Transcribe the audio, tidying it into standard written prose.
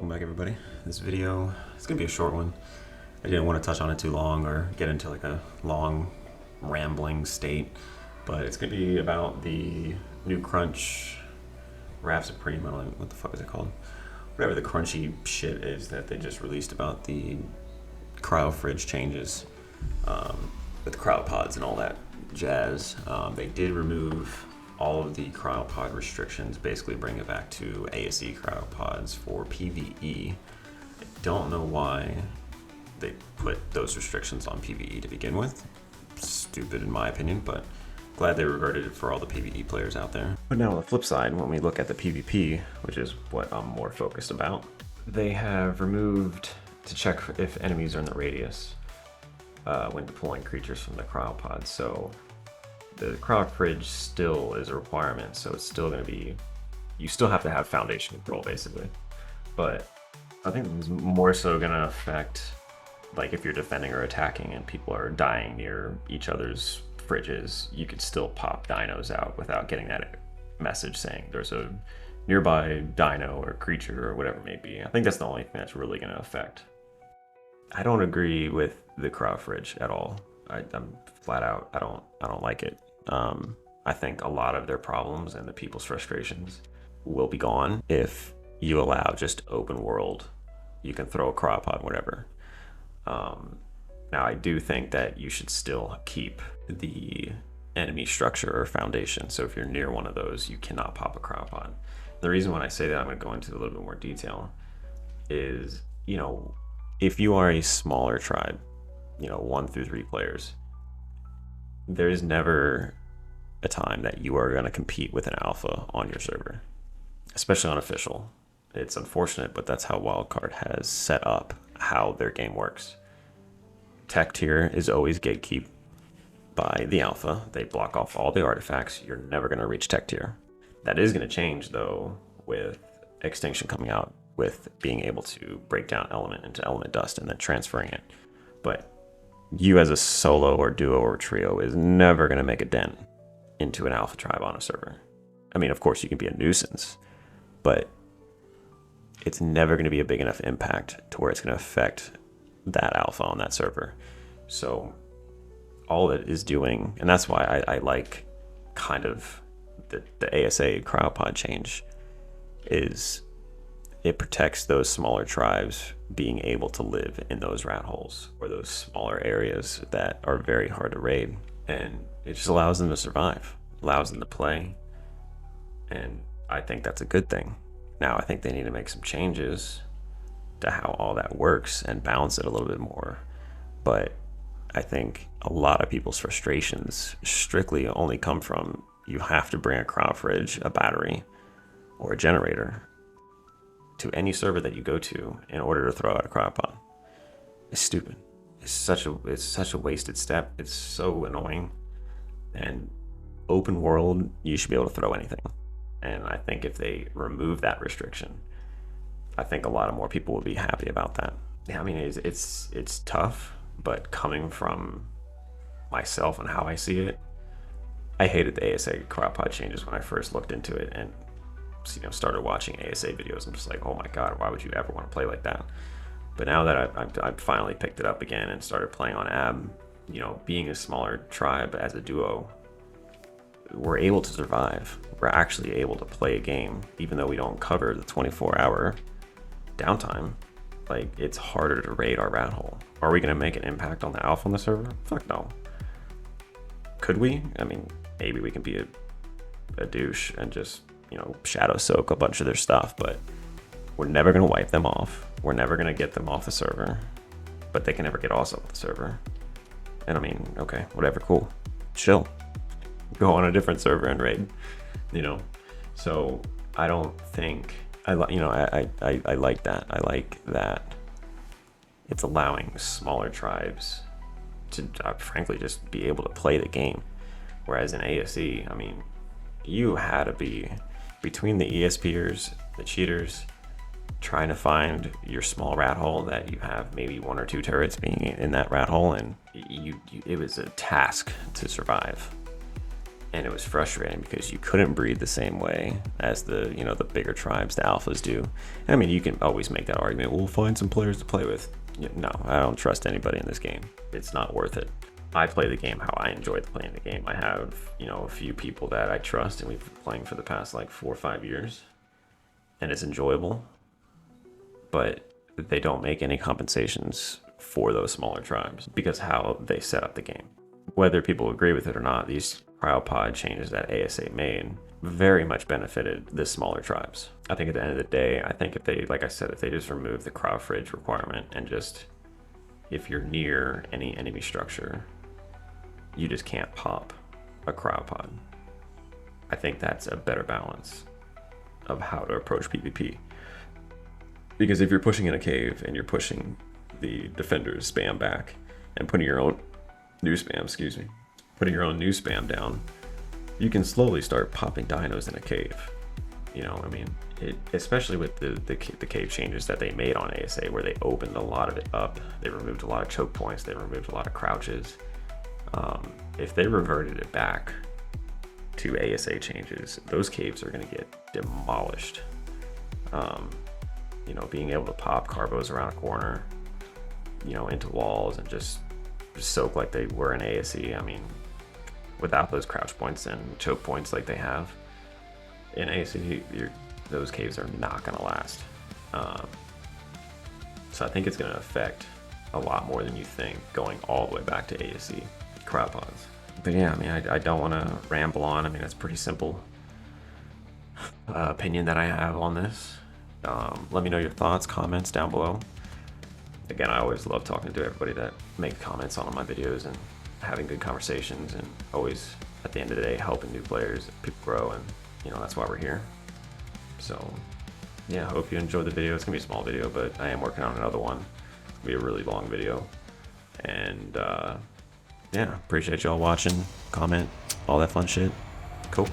Welcome back, everybody. This video, it's gonna be a short one. I didn't want to touch on it too long or get into like a long rambling state, but it's gonna be about the new Crunch Wrap Supreme. I don't know, what the fuck is it called? Whatever the crunchy shit is that they just released about the cryo fridge changes with Cryopods and all that jazz. They did remove all of the Cryopod restrictions, basically bring it back to ASE Cryopods for PvE. I don't know why they put those restrictions on PvE to begin with. Stupid in my opinion, but glad they reverted it for all the PvE players out there. But now on the flip side, when we look at the PvP, which is what I'm more focused about, they have removed to check if enemies are in the radius when deploying creatures from the Cryopod. So the cryo fridge still is a requirement, so it's still going to be, you still have to have foundation control basically. But I think it's more so going to affect, like, if you're defending or attacking and people are dying near each other's fridges, you could still pop dinos out without getting that message saying there's a nearby dino or creature or whatever it may be. I think that's the only thing that's really going to affect. I don't agree with the cryo fridge at all. I'm flat out, I don't like it. I think a lot of their problems and the people's frustrations will be gone if you allow just open world. You can throw a cryopod, whatever. Now I do think that you should still keep the enemy structure or foundation. So if you're near one of those, you cannot pop a cryopod. The reason when I say that, I'm going to go into a little bit more detail, is, you know, if you are a smaller tribe, you know, 1 through 3 players, there's never a time that you are going to compete with an alpha on your server, especially on official. It's unfortunate, but that's how Wildcard has set up how their game works. Tech tier is always gatekeep by the alpha. They block off all the artifacts. You're never going to reach tech tier. That is going to change though with Extinction coming out, with being able to break down element into element dust and then transferring it. But you as a solo or duo or trio is never going to make a dent into an alpha tribe on a server. I mean, of course you can be a nuisance, but it's never going to be a big enough impact to where it's going to affect that alpha on that server. So all it is doing, and that's why I like kind of the ASA cryopod change, is it protects those smaller tribes being able to live in those rat holes or those smaller areas that are very hard to raid. And it just allows them to survive, allows them to play. And I think that's a good thing. Now, I think they need to make some changes to how all that works and balance it a little bit more. But I think a lot of people's frustrations strictly only come from, you have to bring a cryo fridge, a battery, or a generator to any server that you go to in order to throw out a cryopod. It's stupid. It's such a wasted step. It's so annoying. And open world, you should be able to throw anything. And I think if they remove that restriction, I think a lot of more people will be happy about that. Yeah, I mean, it's tough, but coming from myself and how I see it, I hated the ASA cryopod changes when I first looked into it and, you know, started watching ASA videos. I'm just like, oh my god, why would you ever want to play like that? But now that I've finally picked it up again and started playing on AB, you know, being a smaller tribe as a duo, we're able to survive. We're actually able to play a game, even though we don't cover the 24-hour downtime. Like, it's harder to raid our rat hole. Are we going to make an impact on the alpha on the server? Fuck no. Could we? I mean, maybe we can be a douche and just, you know, shadow soak a bunch of their stuff, but we're never going to wipe them off. We're never going to get them off the server, but they can never get us off the server. And I mean, okay, whatever, cool, chill, go on a different server and raid, you know. So I don't think I like that. I like that it's allowing smaller tribes to frankly just be able to play the game, whereas in ASE, I mean, you had to be between the ESPers, the cheaters, trying to find your small rat hole that you have maybe 1 or 2 turrets being in that rat hole, and it was a task to survive. and it was frustrating because you couldn't breed the same way as the the bigger tribes, the alphas do. And I mean, you can always make that argument, we'll find some players to play with. No, I don't trust anybody in this game. It's not worth it. I play the game how I enjoy playing the game. I have a few people that I trust, and we've been playing for the past like 4 or 5 years, and it's enjoyable, but they don't make any compensations for those smaller tribes because how they set up the game. Whether people agree with it or not, these Cryopod changes that ASA made very much benefited the smaller tribes. I think at the end of the day, I think if they, like I said, if they just remove the cryo fridge requirement and just, if you're near any enemy structure, you just can't pop a Cryopod. I think that's a better balance of how to approach PvP. Because if you're pushing in a cave and you're pushing the defender's spam back and putting your own new spam, putting your own new spam down, you can slowly start popping dinos in a cave. I mean, especially with the cave changes that they made on ASA, where they opened a lot of it up, they removed a lot of choke points, they removed a lot of crouches. If they reverted it back to ASA changes, those caves are going to get demolished. Being able to pop carbos around a corner, into walls and just soak like they were in ASE. I mean, without those crouch points and choke points like they have in ASE, those caves are not going to last. So I think it's going to affect a lot more than you think going all the way back to ASE Cryopods. But yeah, I mean, I don't want to ramble on. I mean, it's pretty simple opinion that I have on this. Let me know your thoughts, comments down below. Again, I always love talking to everybody that makes comments on my videos and having good conversations, and always at the end of the day helping new players, people grow, and that's why we're here. So yeah, I hope you enjoyed the video. It's gonna be a small video, but I am working on another one. It's gonna be a really long video, and yeah, appreciate y'all watching, comment, all that fun shit. Cool.